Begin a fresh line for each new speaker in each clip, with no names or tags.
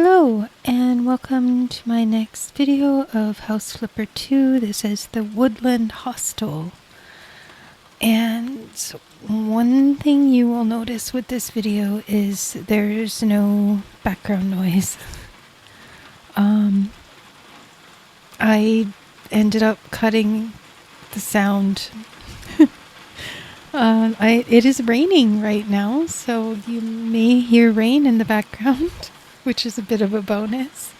Hello and welcome to my next video of House Flipper 2. This is the Woodland Hostel. And one thing you will notice with this video is there's no background noise. I ended up cutting the sound. It is raining right now, so you may hear rain in the background, which is a bit of a bonus.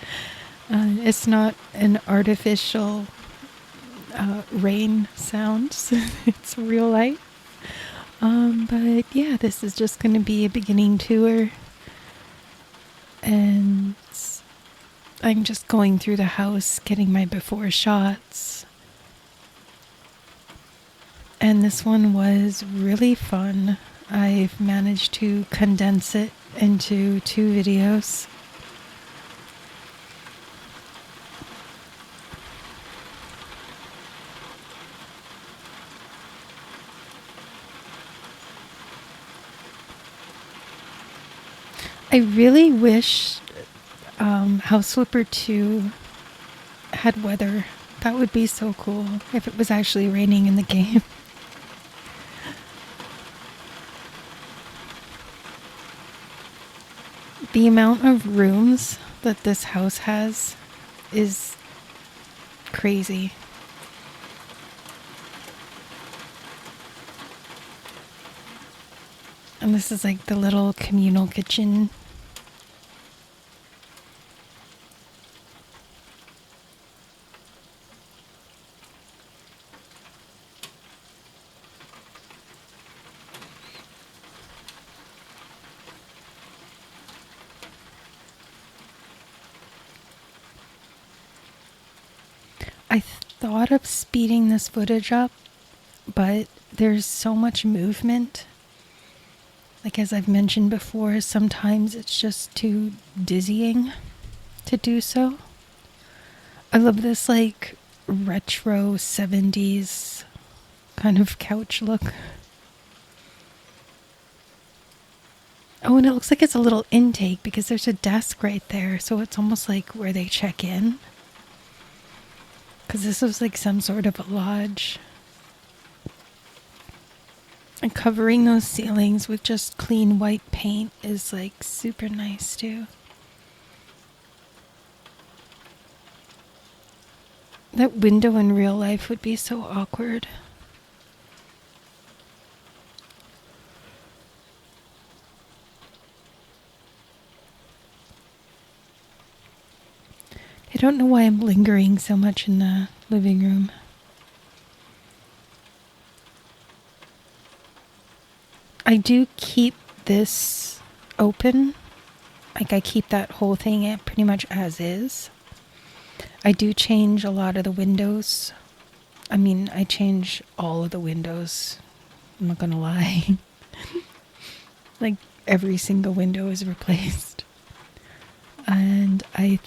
It's not an artificial rain sound, it's real life. But yeah, this is just going to be a beginning tour. And I'm just going through the house, getting my before shots. And this one was really fun. I've managed to condense it into 2 videos. I really wish House Flipper 2 had weather. That would be so cool if it was actually raining in the game. The amount of rooms that this house has is crazy. And this is like the little communal kitchen. I thought of speeding this footage up, but there's so much movement. Like as I've mentioned before, sometimes it's just too dizzying to do so. I love this like retro 70s kind of couch look. Oh, and it looks like it's a little intake because there's a desk right there, so it's almost like where they check in. Because this was like some sort of a lodge. And covering those ceilings with just clean white paint is like super nice too. That window in real life would be so awkward. I don't know why I'm lingering so much in the living room. I do keep this open. Like I keep that whole thing pretty much as is. I do change a lot of the windows. I mean, I change all of the windows. I'm not gonna lie. Like every single window is replaced. And I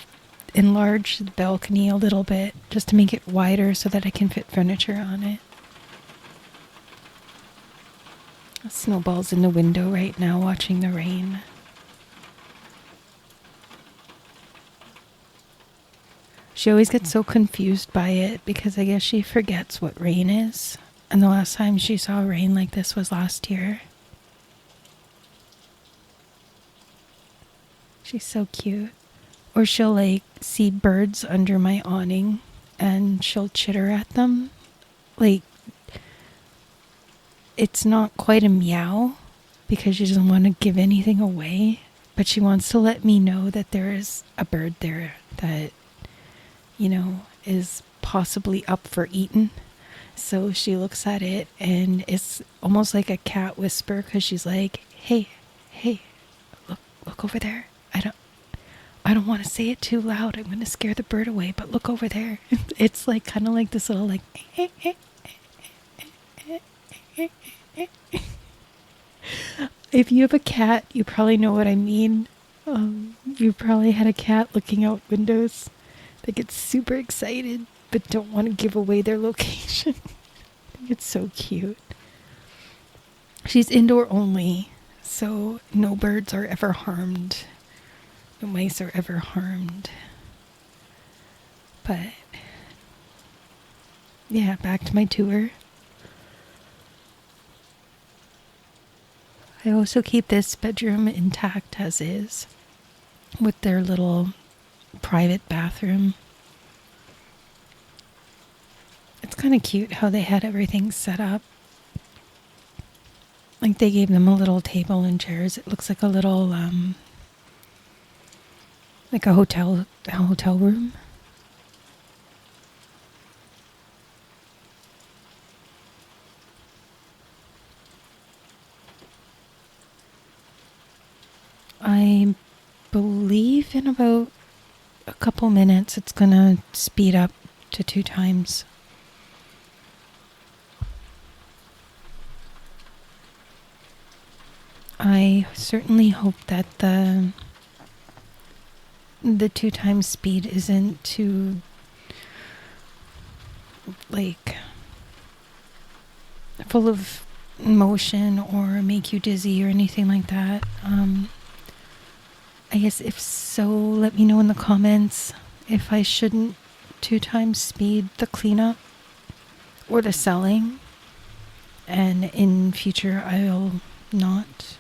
enlarge the balcony a little bit just to make it wider so that I can fit furniture on it. Snowball's in the window right now watching the rain. She always gets so confused by it because I guess she forgets what rain is. And the last time she saw rain like this was last year. She's so cute. Or she'll like see birds under my awning and she'll chitter at them. Like, it's not quite a meow because she doesn't want to give anything away, but she wants to let me know that there is a bird there that, you know, is possibly up for eating. So she looks at it and it's almost like a cat whisper because she's like, hey, look over there. I don't want to say it too loud. I'm going to scare the bird away, but look over there. It's like kind of like this little like If you have a cat, you probably know what I mean. You probably had a cat looking out windows that gets super excited but don't want to give away their location. It's so cute. She's indoor only, so no birds are ever harmed no mice are ever harmed. But yeah, back to my tour. I also keep this bedroom intact as is, with their little private bathroom. It's kind of cute how they had everything set up. Like they gave them a little table and chairs. It looks like a little, like a hotel room. I believe in about a couple minutes it's gonna speed up to 2 times. I certainly hope that the 2 times speed isn't too, like, full of motion or make you dizzy or anything like that. I guess if so, let me know in the comments if I shouldn't 2 times speed the cleanup or the selling, and in future I'll not.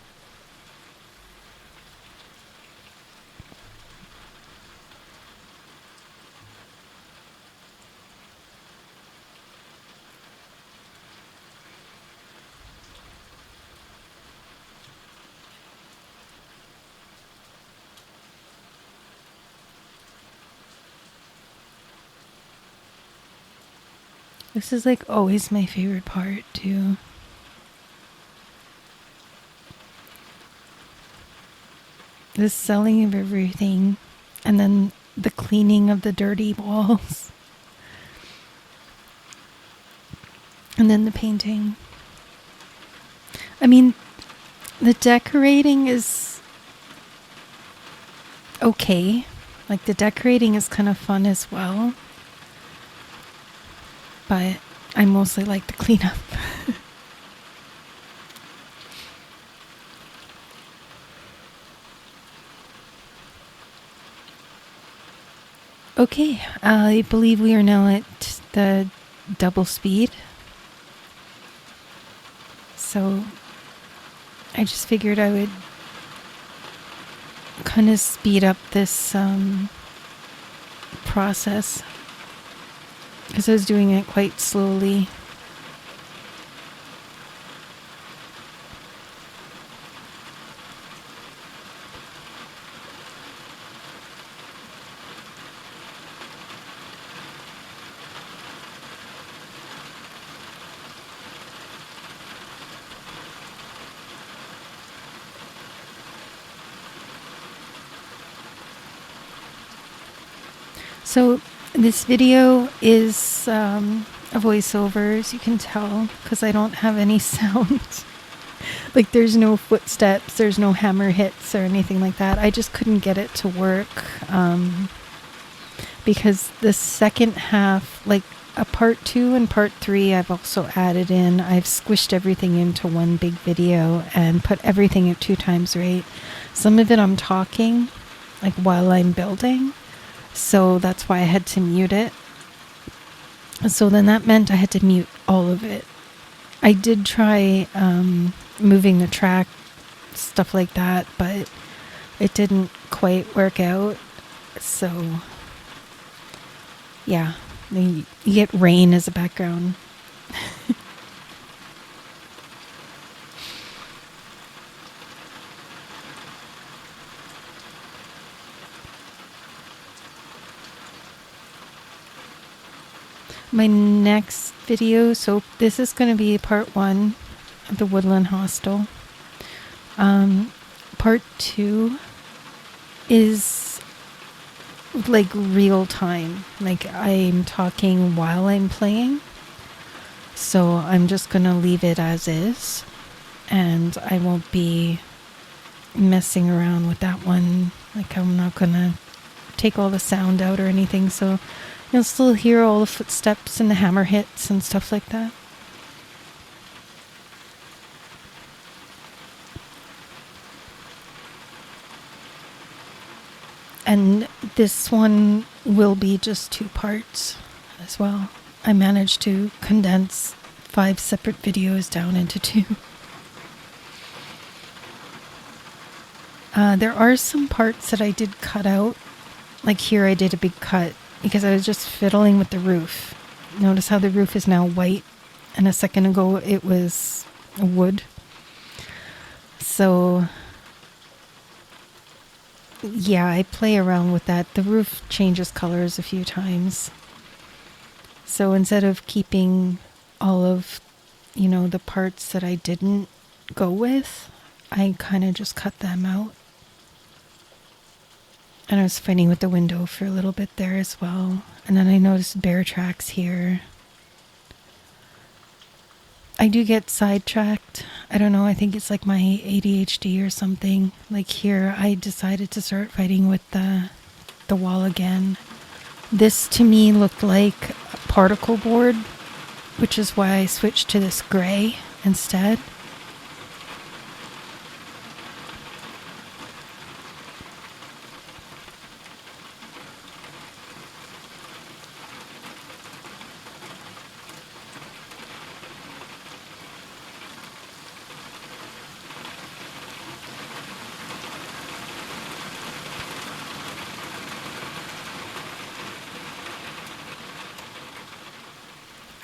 This is like always my favorite part too. The selling of everything, and then the cleaning of the dirty walls, and then the painting. I mean, the decorating is okay. Like the decorating is kind of fun as well. But I mostly like the cleanup. Okay, I believe we are now at the double speed. So I just figured I would kind of speed up this process, because I was doing it quite slowly. So this video is a voiceover, as you can tell, because I don't have any sound. Like there's no footsteps, there's no hammer hits or anything like that. I just couldn't get it to work, because the second half, like a part 2 and part 3, I've also added in. I've squished everything into one big video and put everything at 2 times rate. Some of it I'm talking, like while I'm building. So that's why I had to mute it. So then that meant I had to mute all of it. I did try moving the track, stuff like that, but it didn't quite work out. So yeah, you get rain as a background. My next video, so this is going to be part 1 of the Woodland Hostel. Part 2 is like real time. Like I'm talking while I'm playing. So I'm just going to leave it as is. And I won't be messing around with that one. Like I'm not going to take all the sound out or anything. So you'll still hear all the footsteps and the hammer hits and stuff like that. And this one will be just 2 parts as well. I managed to condense 5 separate videos down into 2. There are some parts that I did cut out. Like here I did a big cut because I was just fiddling with the roof. Notice how the roof is now white, and a second ago it was wood. So yeah, I play around with that. The roof changes colors a few times. So instead of keeping all of, the parts that I didn't go with, I kind of just cut them out. And I was fighting with the window for a little bit there as well. And then I noticed bear tracks here. I do get sidetracked. I don't know, I think it's like my ADHD or something. Like here, I decided to start fighting with the wall again. This to me looked like a particle board, which is why I switched to this gray instead.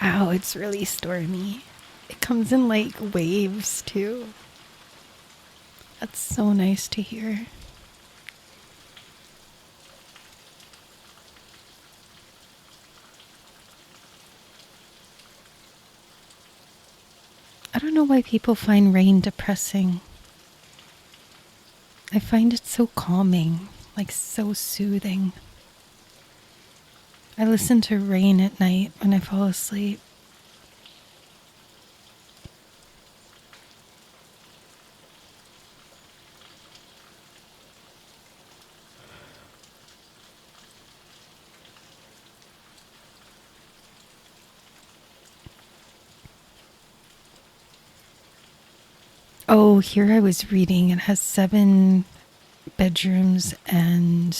Ow, it's really stormy. It comes in like waves too. That's so nice to hear. I don't know why people find rain depressing. I find it so calming, like so soothing. I listen to rain at night when I fall asleep. Oh, here I was reading. It has 7 bedrooms, and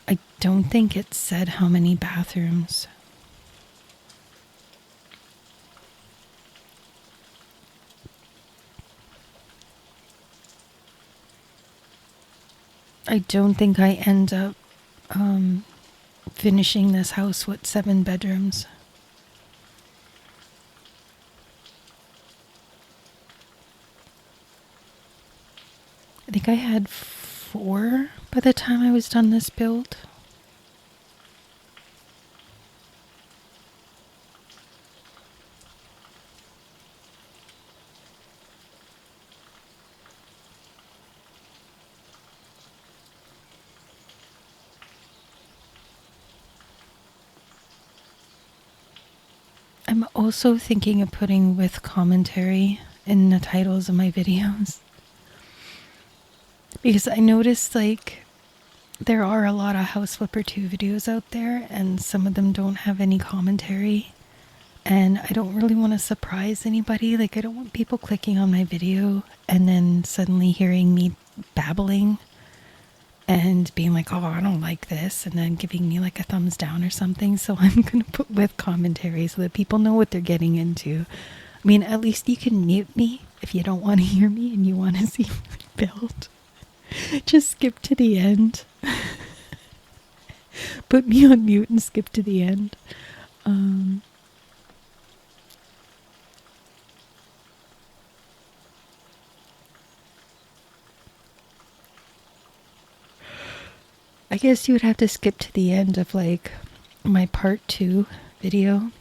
I don't think it said how many bathrooms. I don't think I end up finishing this house with 7 bedrooms. I think I had 4 by the time I was done this build. I'm also thinking of putting with commentary in the titles of my videos. Because I noticed there are a lot of House Flipper 2 videos out there, and some of them don't have any commentary. And I don't really want to surprise anybody. I don't want people clicking on my video and then suddenly hearing me babbling and being like, oh, I don't like this, and then giving me a thumbs down or something. So I'm going to put with commentary so that people know what they're getting into. I mean, at least you can mute me if you don't want to hear me and you want to see my build. Just skip to the end. Put me on mute and skip to the end. I guess you would have to skip to the end of my part 2 video.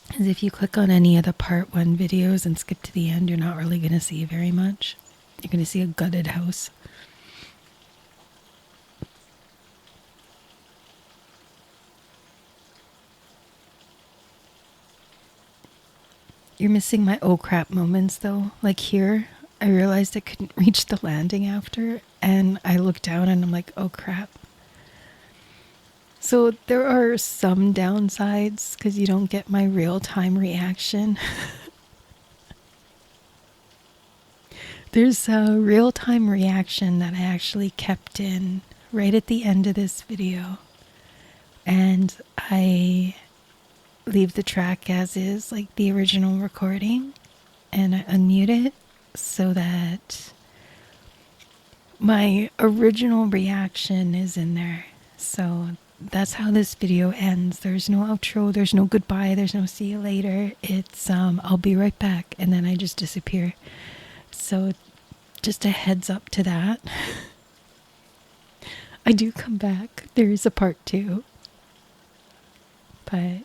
Because if you click on any of the part 1 videos and skip to the end, you're not really going to see very much. You're going to see a gutted house. You're missing my oh crap moments though. Like here, I realized I couldn't reach the landing after, and I looked down and I'm like, oh crap. So there are some downsides because you don't get my real-time reaction. There's a real-time reaction that I actually kept in right at the end of this video. And I leave the track as is, like the original recording, and I unmute it so that my original reaction is in there. So that's how this video ends. There's no outro, there's no goodbye, there's no see you later. It's I'll be right back, and then I just disappear. So just a heads up to that. I do come back. There is a part 2. But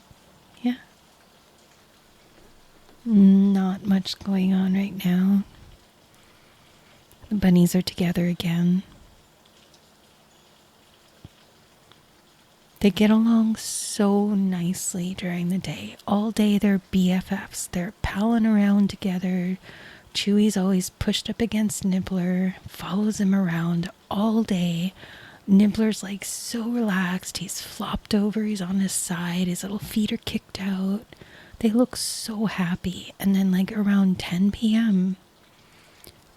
yeah. Not much going on right now. The bunnies are together again. They get along so nicely during the day. All day they're BFFs. They're palling around together. Chewy's always pushed up against Nibbler, follows him around all day. Nibbler's like so relaxed. He's flopped over, he's on his side, his little feet are kicked out. They look so happy. And then like around 10 p.m.,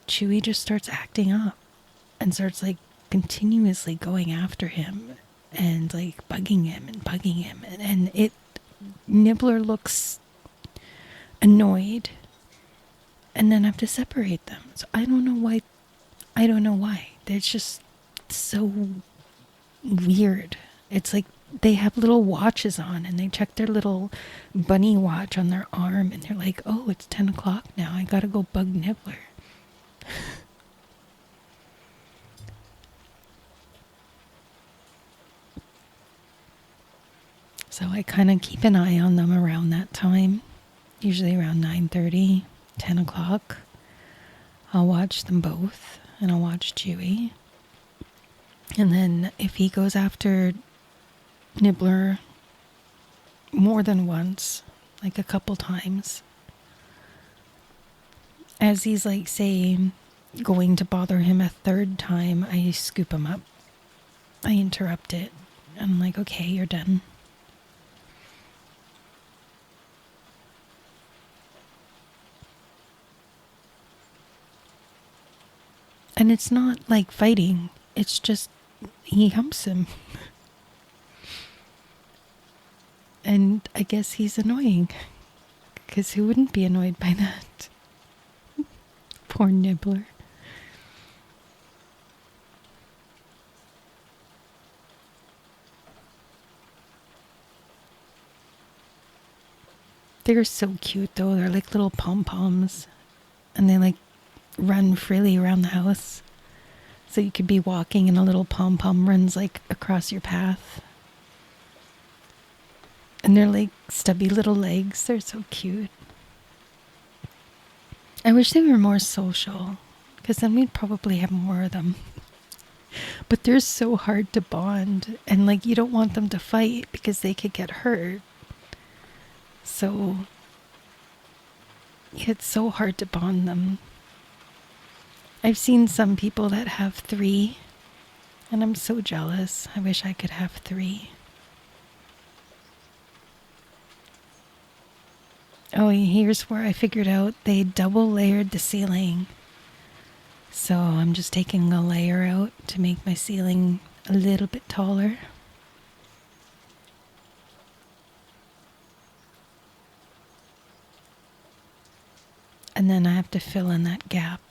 Chewy just starts acting up and starts like continuously going after him and like bugging him and bugging him. And Nibbler looks annoyed. And then I have to separate them. So I don't know why. It's just so weird. It's like they have little watches on and they check their little bunny watch on their arm and they're like, oh, it's 10 o'clock now. I gotta go bug Nibbler. So I kind of keep an eye on them around that time, usually around 9:30, 10 o'clock. I'll watch them both, and I'll watch Chewy. And then if he goes after Nibbler more than once, like a couple times, as he's like, say, going to bother him a third time, I scoop him up. I interrupt it. I'm like, okay, you're done. And it's not like fighting. It's just he humps him. And I guess he's annoying. Because who wouldn't be annoyed by that? Poor Nibbler. They're so cute though. They're like little pom-poms. And they like run freely around the house. So you could be walking and a little pom-pom runs like across your path. And they're like stubby little legs. They're so cute. I wish they were more social, because then we'd probably have more of them. But they're so hard to bond, and like you don't want them to fight because they could get hurt. So it's so hard to bond them. I've seen some people that have 3, and I'm so jealous. I wish I could have 3. Oh, here's where I figured out they double layered the ceiling. So I'm just taking a layer out to make my ceiling a little bit taller. And then I have to fill in that gap.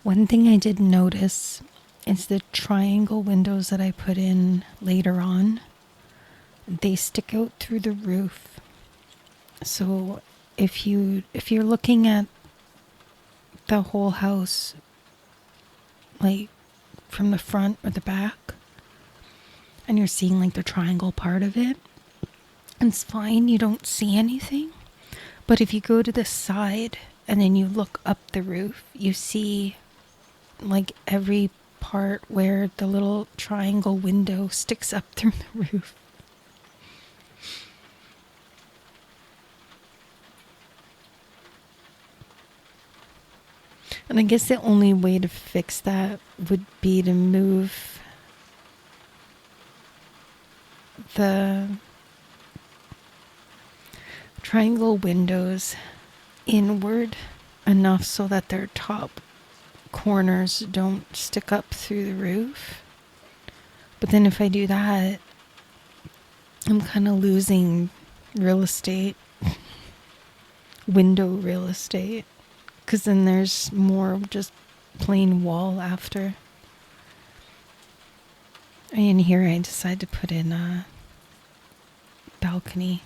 One thing I did notice is the triangle windows that I put in later on. They stick out through the roof. So if you're looking at the whole house, like from the front or the back, and you're seeing like the triangle part of it, it's fine, you don't see anything. But if you go to the side and then you look up the roof, you see like every part where the little triangle window sticks up through the roof. And I guess the only way to fix that would be to move the triangle windows inward enough so that their top corners don't stick up through the roof. But then if I do that, I'm kind of losing real estate, window real estate, because then there's more just plain wall after. And here I decided to put in a balcony.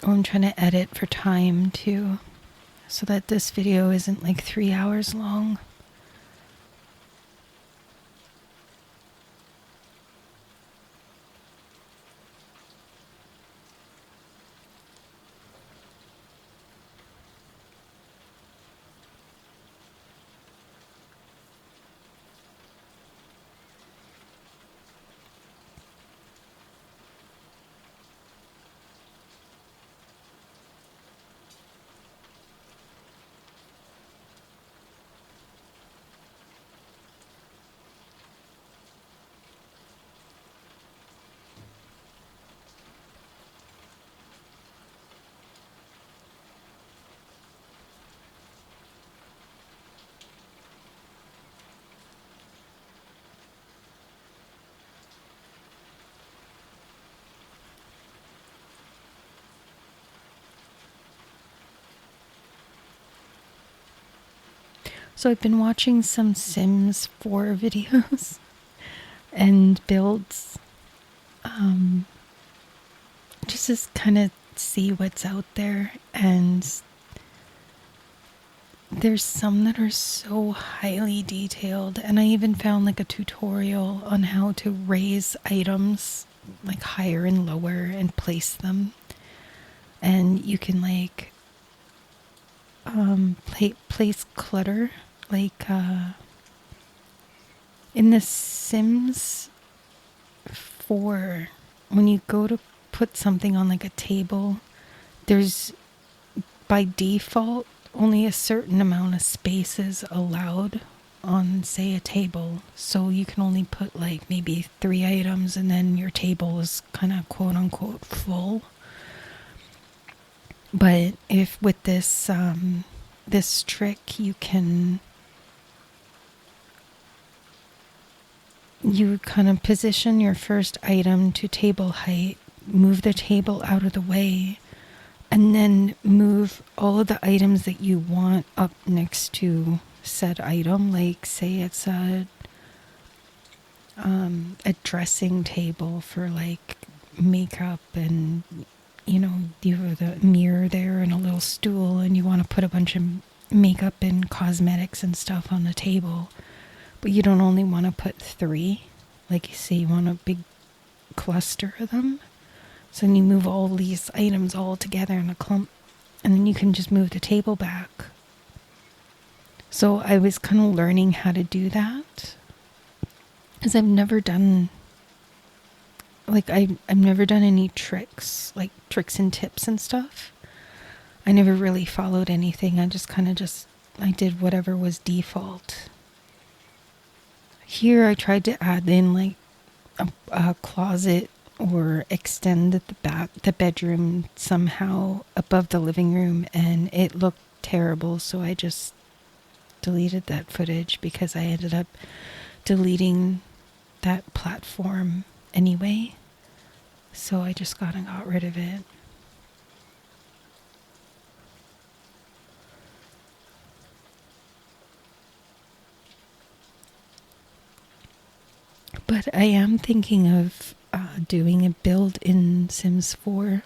Oh, I'm trying to edit for time too, so that this video isn't like 3 hours long. So I've been watching some Sims 4 videos and builds, just to kind of see what's out there. And there's some that are so highly detailed, and I even found like a tutorial on how to raise items like higher and lower and place them. And you can like place clutter, like in the Sims 4, when you go to put something on like a table, there's by default only a certain amount of space is allowed on, say, a table. So you can only put like maybe 3 items, and then your table is kind of quote unquote full. But if with this this trick, you kind of position your first item to table height, move the table out of the way, and then move all of the items that you want up next to said item. Like say it's a dressing table for like makeup, and you know, you have the mirror there and a little stool, and you want to put a bunch of makeup and cosmetics and stuff on the table, but you don't only want to put 3. Like you say, you want a big cluster of them. So then you move all these items all together in a clump, and then you can just move the table back. So I was kind of learning how to do that, because I've never done, like I've never done any tricks, like tricks and tips and stuff. I never really followed anything. I just I did whatever was default. Here I tried to add in like a closet, or extend the bedroom somehow above the living room, and it looked terrible. So I just deleted that footage, because I ended up deleting that platform anyway. So I just got rid of it. But I am thinking of doing a build in Sims 4.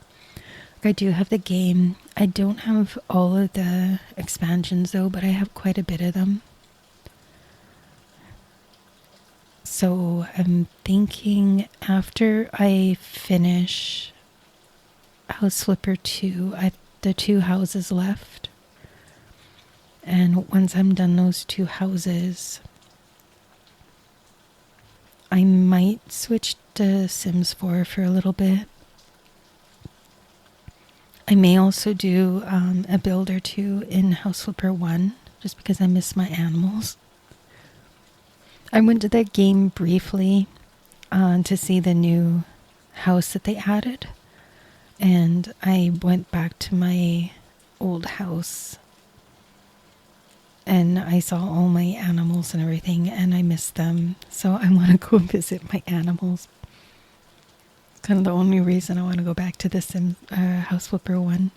I do have the game. I don't have all of the expansions though, but I have quite a bit of them. So I'm thinking after I finish House Flipper 2, I have the 2 houses left. And once I'm done those 2 houses, I might switch to Sims 4 for a little bit. I may also do a build or 2 in House Flipper 1, just because I miss my animals. I went to that game briefly to see the new house that they added. And I went back to my old house. And I saw all my animals and everything, and I missed them. So I want to go visit my animals. It's kind of the only reason I want to go back to the Sims House Flipper 1.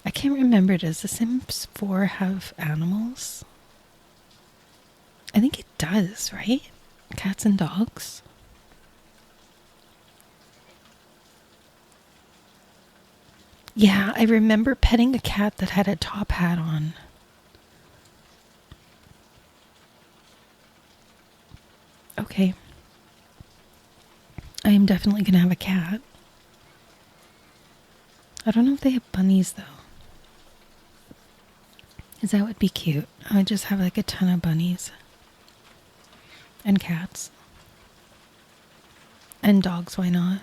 I can't remember, does The Sims 4 have animals? I think it does, right? Cats and dogs? Yeah, I remember petting a cat that had a top hat on. Okay. I am definitely going to have a cat. I don't know if they have bunnies, though. Because that would be cute. I would just have like a ton of bunnies. And cats. And dogs, why not?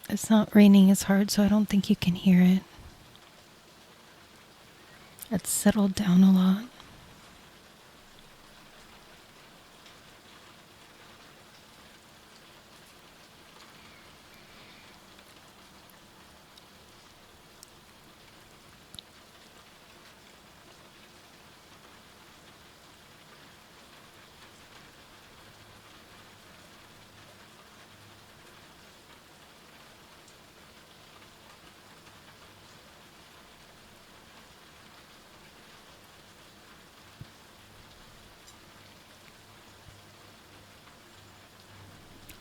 It's not raining as hard, so I don't think you can hear it. It's settled down a lot.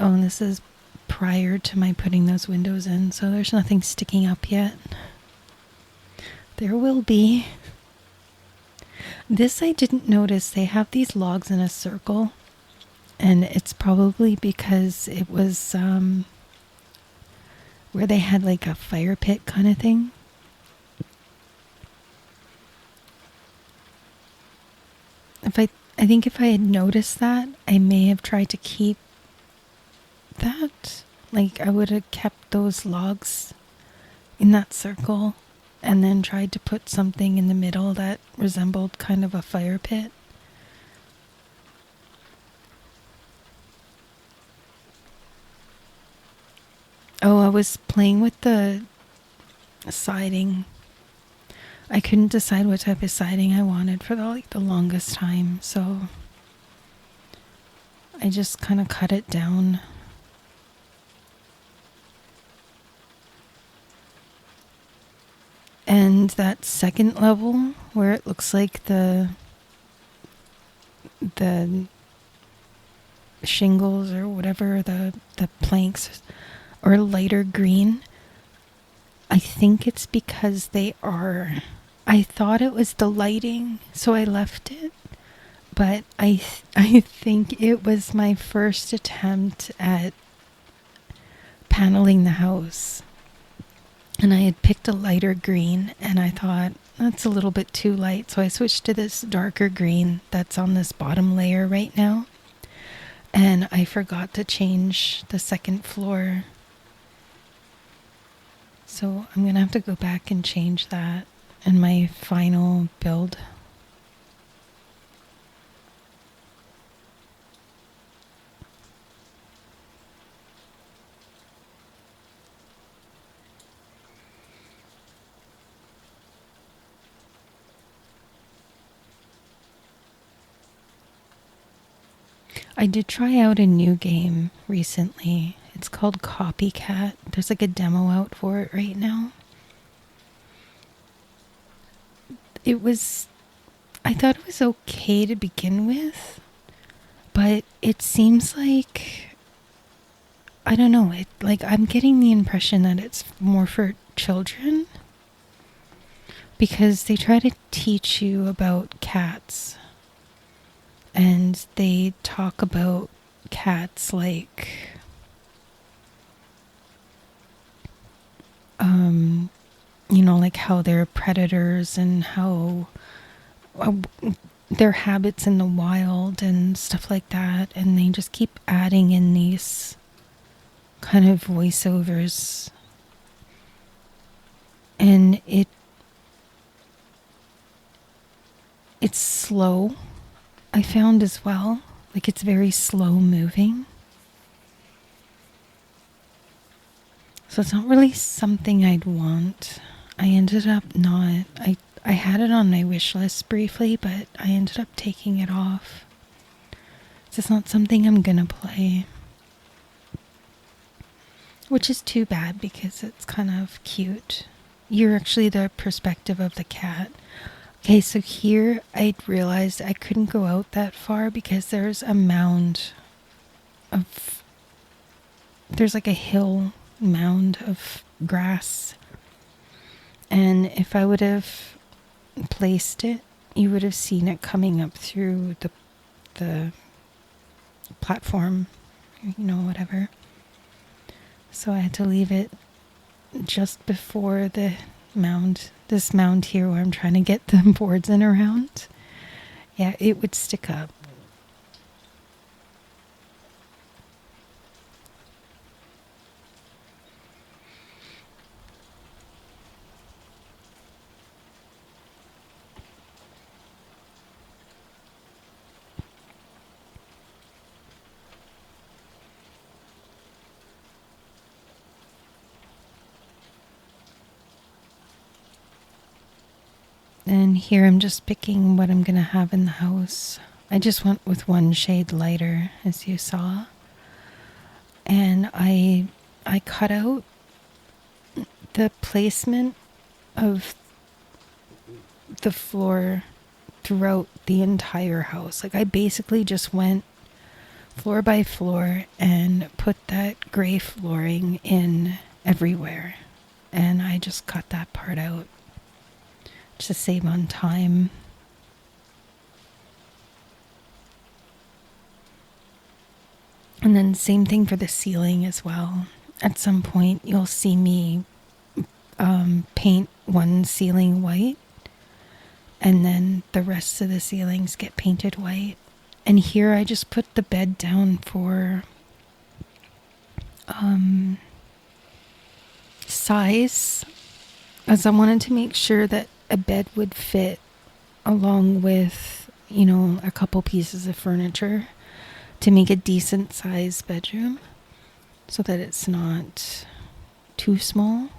Oh, and this is prior to my putting those windows in, so there's nothing sticking up yet. There will be. This I didn't notice. They have these logs in a circle, and it's probably because it was where they had like a fire pit kind of thing. I think if I had noticed that, I may have tried to keep that. Like, I would have kept those logs in that circle and then tried to put something in the middle that resembled kind of a fire pit. Oh, I was playing with the siding. I couldn't decide what type of siding I wanted for the longest time, so I just kind of cut it down. And that second level where it looks like the shingles or whatever, the planks are lighter green. I think it's because they are. I thought it was the lighting, so I left it. But I think it was my first attempt at paneling the house. And I had picked a lighter green, and I thought, that's a little bit too light. So I switched to this darker green that's on this bottom layer right now. And I forgot to change the second floor. So I'm going to have to go back and change that in my final build. I did try out a new game recently. It's called Copycat. There's like a demo out for it right now. I thought it was okay to begin with, but it seems like I don't know, I'm getting the impression that it's more for children because they try to teach you about cats and they talk about cats like like how they're predators and how uh, their habits in the wild and stuff like that, and they just keep adding in these kind of voiceovers, and it's slow. I found as well, like it's very slow moving. So it's not really something I'd want. I ended up not. I had it on my wish list briefly, but I ended up taking it off. It's just not something I'm gonna play. Which is too bad because it's kind of cute. You're actually the perspective of the cat. Okay, so here I realized I couldn't go out that far because there's a mound of. There's like a hill mound of grass. And if I would have placed it, you would have seen it coming up through the platform, whatever. So I had to leave it just before the mound, this mound here where I'm trying to get the boards in around. Yeah, it would stick up. And here I'm just picking what I'm going to have in the house. I just went with one shade lighter, as you saw. And I cut out the placement of the floor throughout the entire house. Like I basically just went floor by floor and put that gray flooring in everywhere. And I just cut that part out to save on time. And then same thing for the ceiling as well. At some point you'll see me paint one ceiling white and then the rest of the ceilings get painted white. And here I just put the bed down for size, as I wanted to make sure that a bed would fit along with, a couple pieces of furniture to make a decent sized bedroom so that it's not too small.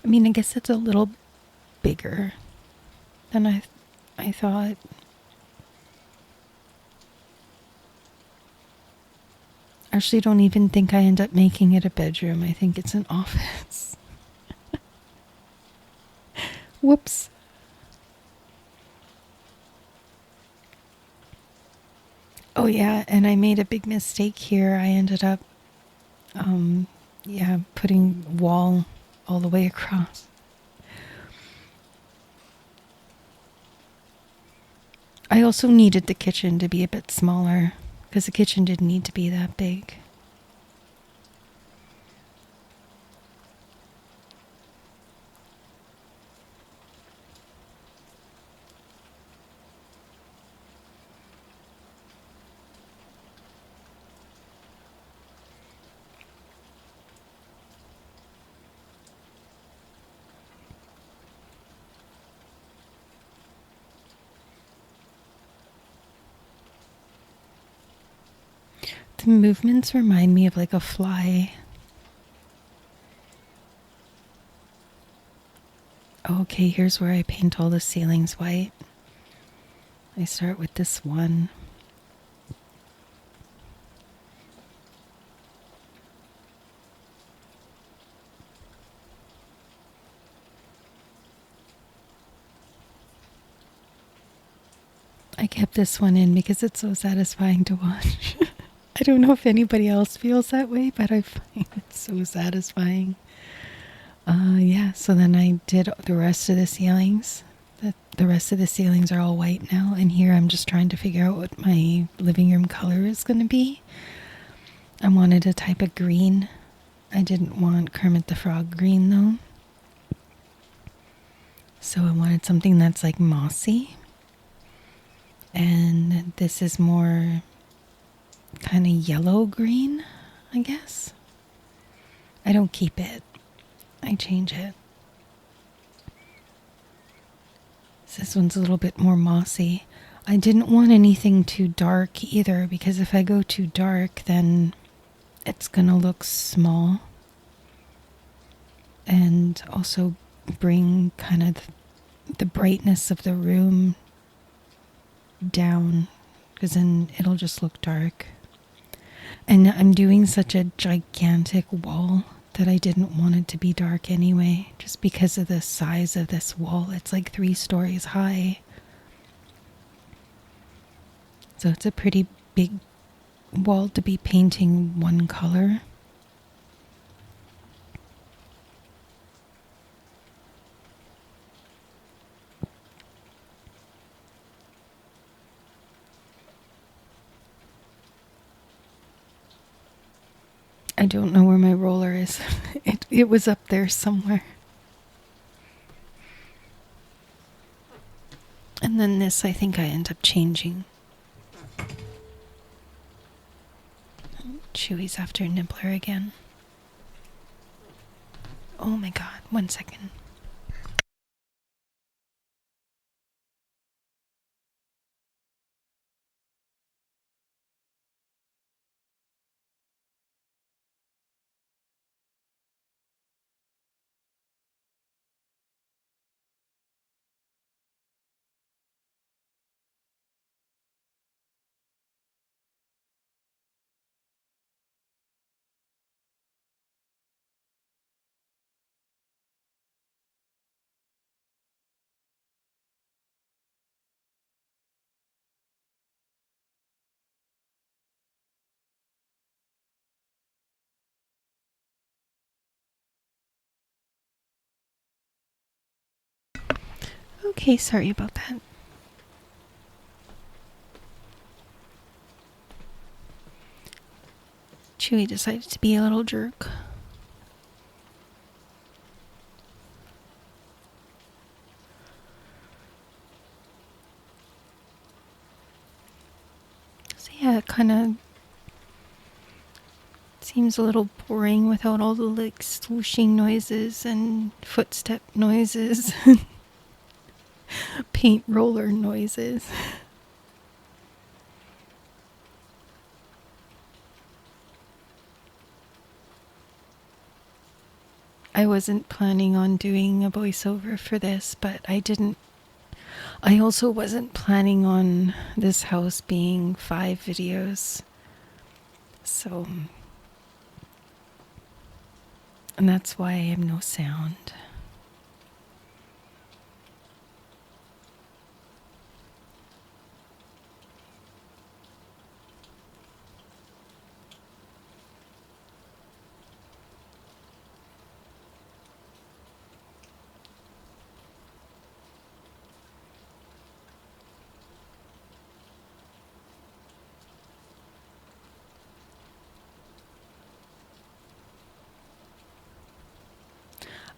I mean, I guess it's a little bigger than I thought. Actually, don't even think I end up making it a bedroom. I think it's an office. Whoops. Oh yeah, and I made a big mistake here. I ended up putting wall all the way across. I also needed the kitchen to be a bit smaller because the kitchen didn't need to be that big. The movements remind me of like a fly. Okay, here's where I paint all the ceilings white. I start with this one. I kept this one in because it's so satisfying to watch. I don't know if anybody else feels that way, but I find it so satisfying. Yeah, so then I did the rest of the ceilings. The rest of the ceilings are all white now, and here I'm just trying to figure out what my living room color is going to be. I wanted a type of green. I didn't want Kermit the Frog green though. So I wanted something that's like mossy. And this is more kind of yellow green, I guess. I don't keep it. I change it. This one's a little bit more mossy. I didn't want anything too dark either, because if I go too dark, then it's gonna look small. And also bring kind of the brightness of the room down, because then it'll just look dark. And I'm doing such a gigantic wall that I didn't want it to be dark anyway, just because of the size of this wall. It's like 3 stories high. So it's a pretty big wall to be painting one color. I don't know where my roller is. It was up there somewhere. And then this, I think I end up changing. Chewy's after Nibbler again. Oh my god, 1 second. Okay, sorry about that. Chewy decided to be a little jerk. So yeah, it kind of seems a little boring without all the like swooshing noises and footstep noises, paint roller noises. I wasn't planning on doing a voiceover for this, but I didn't. I also wasn't planning on this house being 5 videos. So, and that's why I have no sound.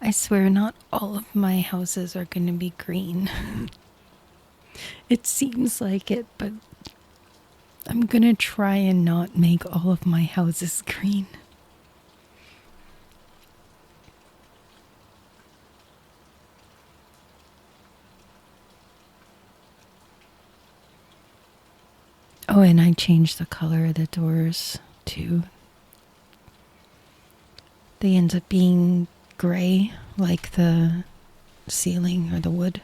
I swear not all of my houses are going to be green. It seems like it, but I'm going to try and not make all of my houses green. Oh, and I changed the color of the doors too. They end up being gray, like the ceiling or the wood.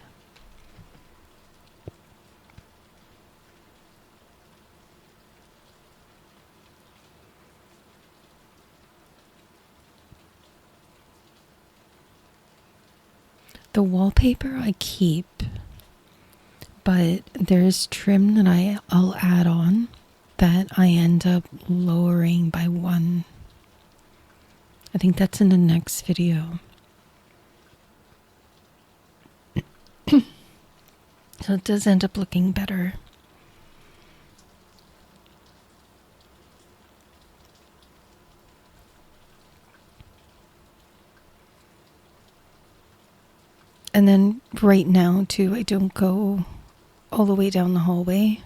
The wallpaper I keep, but there's trim that I'll add on that I end up lowering by 1. I think that's in the next video. So it does end up looking better. And then right now too, I don't go all the way down the hallway.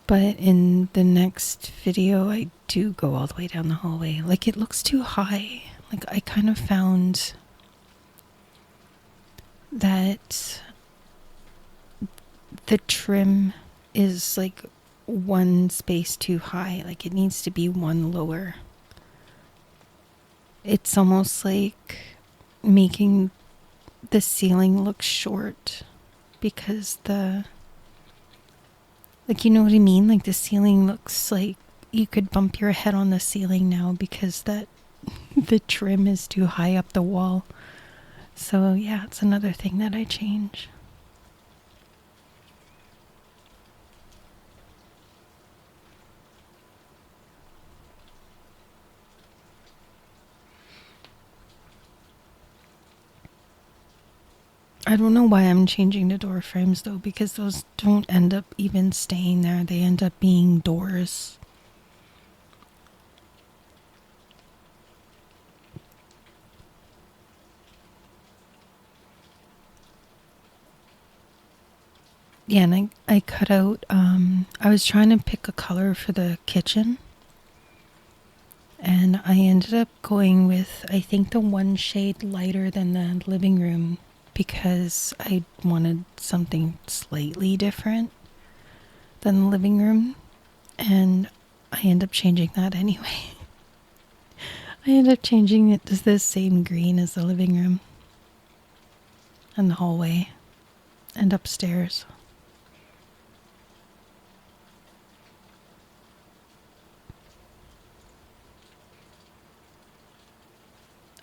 But in the next video, I do go all the way down the hallway. Like, it looks too high. Like, I kind of found that the trim is like 1 space too high. Like, it needs to be 1 lower. It's almost like making the ceiling look short because like, you know what I mean? Like, the ceiling looks like you could bump your head on the ceiling now because the trim is too high up the wall. So yeah, it's another thing that I change. I don't know why I'm changing the door frames though, because those don't end up even staying there. They end up being doors. Yeah, and I cut out, I was trying to pick a color for the kitchen. And I ended up going with, I think, the 1 shade lighter than the living room because I wanted something slightly different than the living room. And I end up changing that anyway. I end up changing it to the same green as the living room and the hallway and upstairs.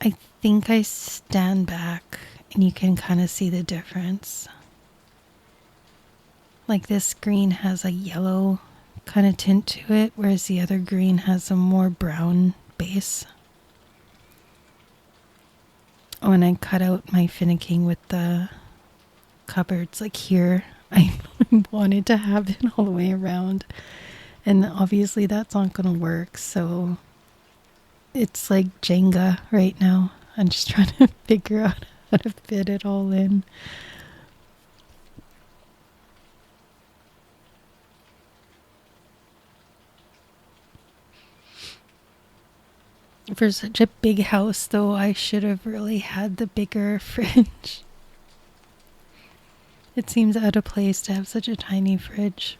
I think I stand back and you can kind of see the difference. Like, this green has a yellow kind of tint to it, whereas the other green has a more brown base. When I cut out my finicking with the cupboards, like here, I wanted to have it all the way around. And obviously that's not going to work, so it's like Jenga right now. I'm just trying to figure out how to fit it all in. For such a big house, though, I should have really had the bigger fridge. It seems out of place to have such a tiny fridge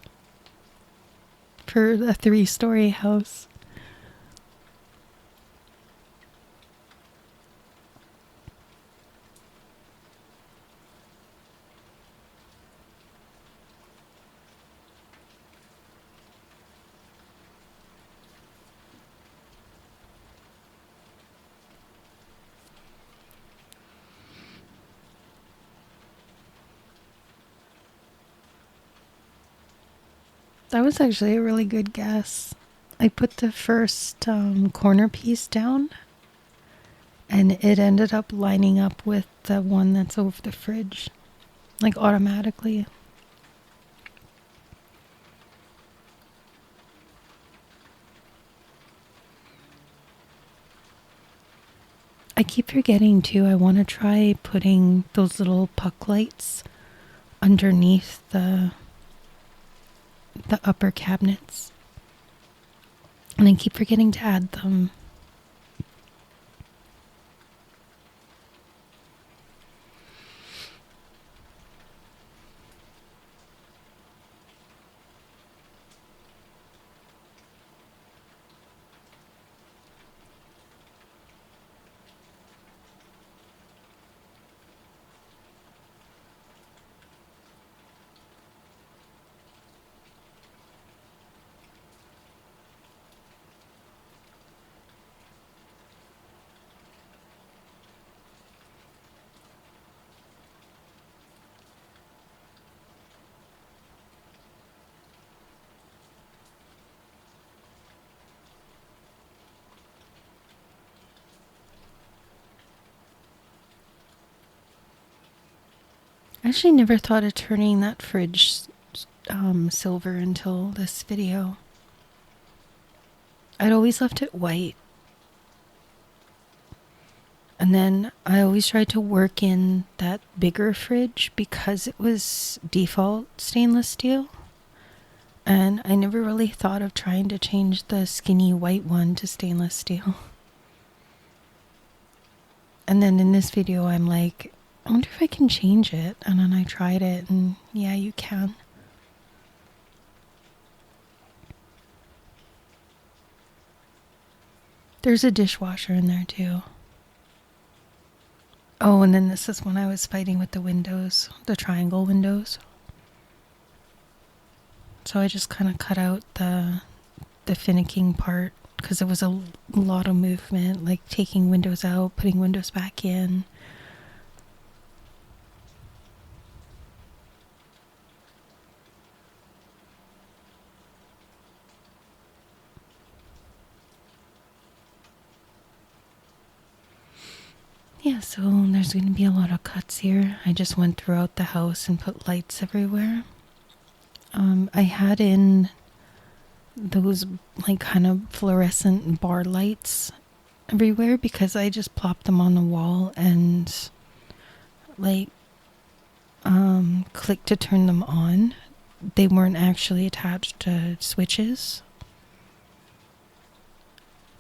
for a 3-story house. That was actually a really good guess. I put the first corner piece down and it ended up lining up with the one that's over the fridge, like automatically. I keep forgetting too, I want to try putting those little puck lights underneath the upper cabinets. And I keep forgetting to add them. I actually never thought of turning that fridge silver until this video. I'd always left it white. And then I always tried to work in that bigger fridge because it was default stainless steel. And I never really thought of trying to change the skinny white one to stainless steel. And then in this video, I'm like, I wonder if I can change it. And then I tried it, and yeah, you can. There's a dishwasher in there too. Oh, and then this is when I was fighting with the windows, the triangle windows. So I just kind of cut out the finicking part because there was a lot of movement, like taking windows out, putting windows back in. Yeah, so there's going to be a lot of cuts here. I just went throughout the house and put lights everywhere. I had in those like kind of fluorescent bar lights everywhere because I just plopped them on the wall and like clicked to turn them on. They weren't actually attached to switches.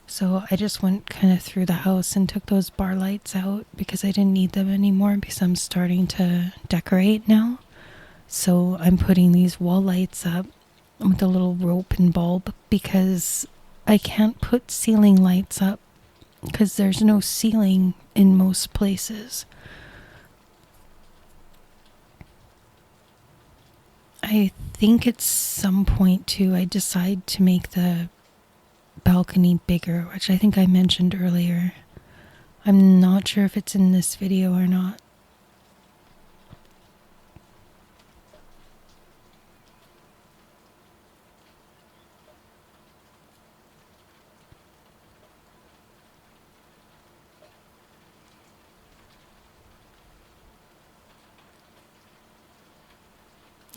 So I just went kind of through the house and took those bar lights out because I didn't need them anymore because I'm starting to decorate now. So I'm putting these wall lights up with a little rope and bulb because I can't put ceiling lights up because there's no ceiling in most places. I think at some point too I decide to make the balcony bigger, which I think I mentioned earlier. I'm not sure if it's in this video or not.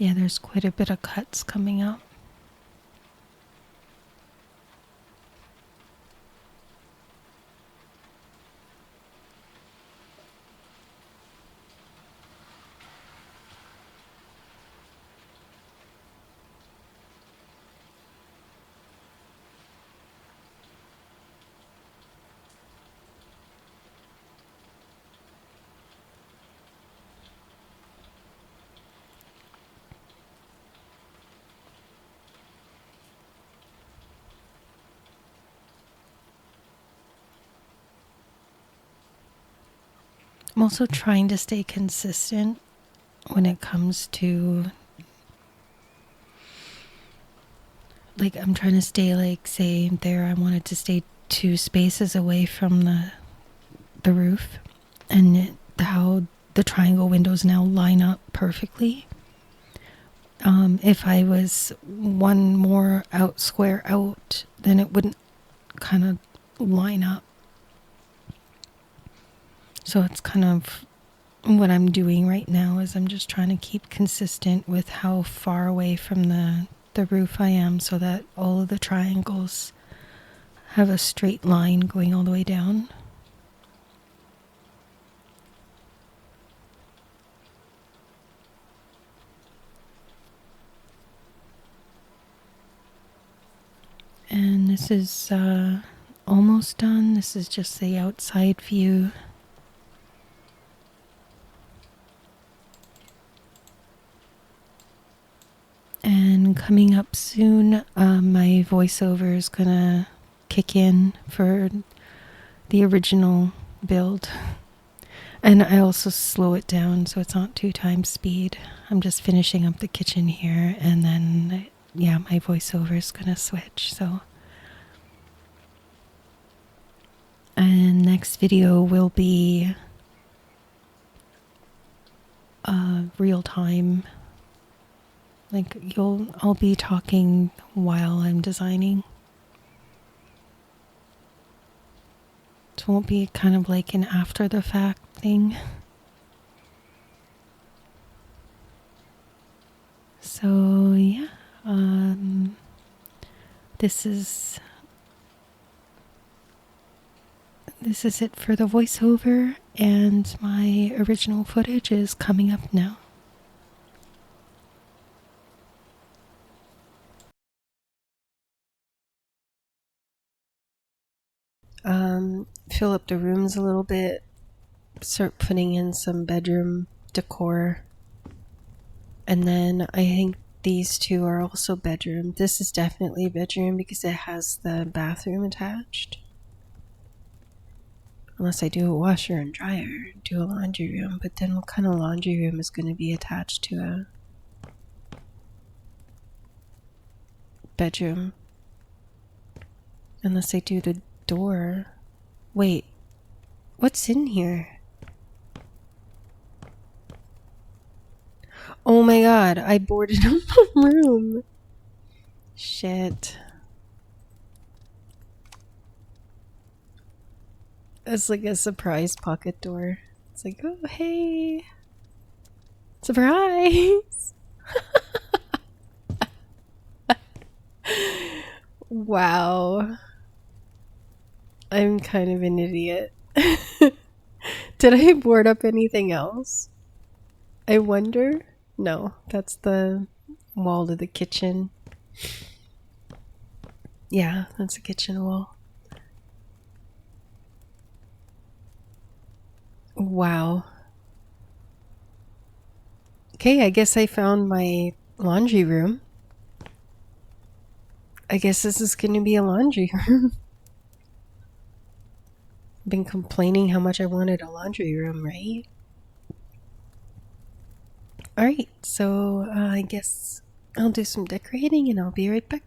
Yeah, there's quite a bit of cuts coming up. I'm also trying to stay consistent when it comes to like I'm trying to stay like say there I wanted to stay 2 spaces away from the roof and how the triangle windows now line up perfectly. If I was one more square out, then it wouldn't kind of line up. So it's kind of what I'm doing right now is I'm just trying to keep consistent with how far away from the roof I am so that all of the triangles have a straight line going all the way down. And this is almost done. This is just the outside view. And coming up soon, my voiceover is gonna kick in for the original build. And I also slow it down so it's not 2 times speed. I'm just finishing up the kitchen here and then, yeah, my voiceover is gonna switch, so. And next video will be real time. Like I'll be talking while I'm designing. So it won't be kind of like an after the fact thing. So yeah, this is it for the voiceover, and my original footage is coming up now. Fill up the rooms a little bit, start putting in some bedroom decor, and then I think these two are also bedroom. This is definitely a bedroom because it has the bathroom attached. Unless I do a washer and dryer, do a laundry room, but then what kind of laundry room is going to be attached to a bedroom? Unless I do the door. Wait, what's in here? Oh my god, I boarded up a room. Shit. It's like a surprise pocket door. It's like, oh hey, surprise! Wow. I'm kind of an idiot. Did I board up anything else? I wonder. No, that's the wall of the kitchen. Yeah, that's a kitchen wall. Wow. Okay, I guess I found my laundry room. I guess this is going to be a laundry room. Been complaining how much I wanted a laundry room, right? Alright, so I guess I'll do some decorating and I'll be right back.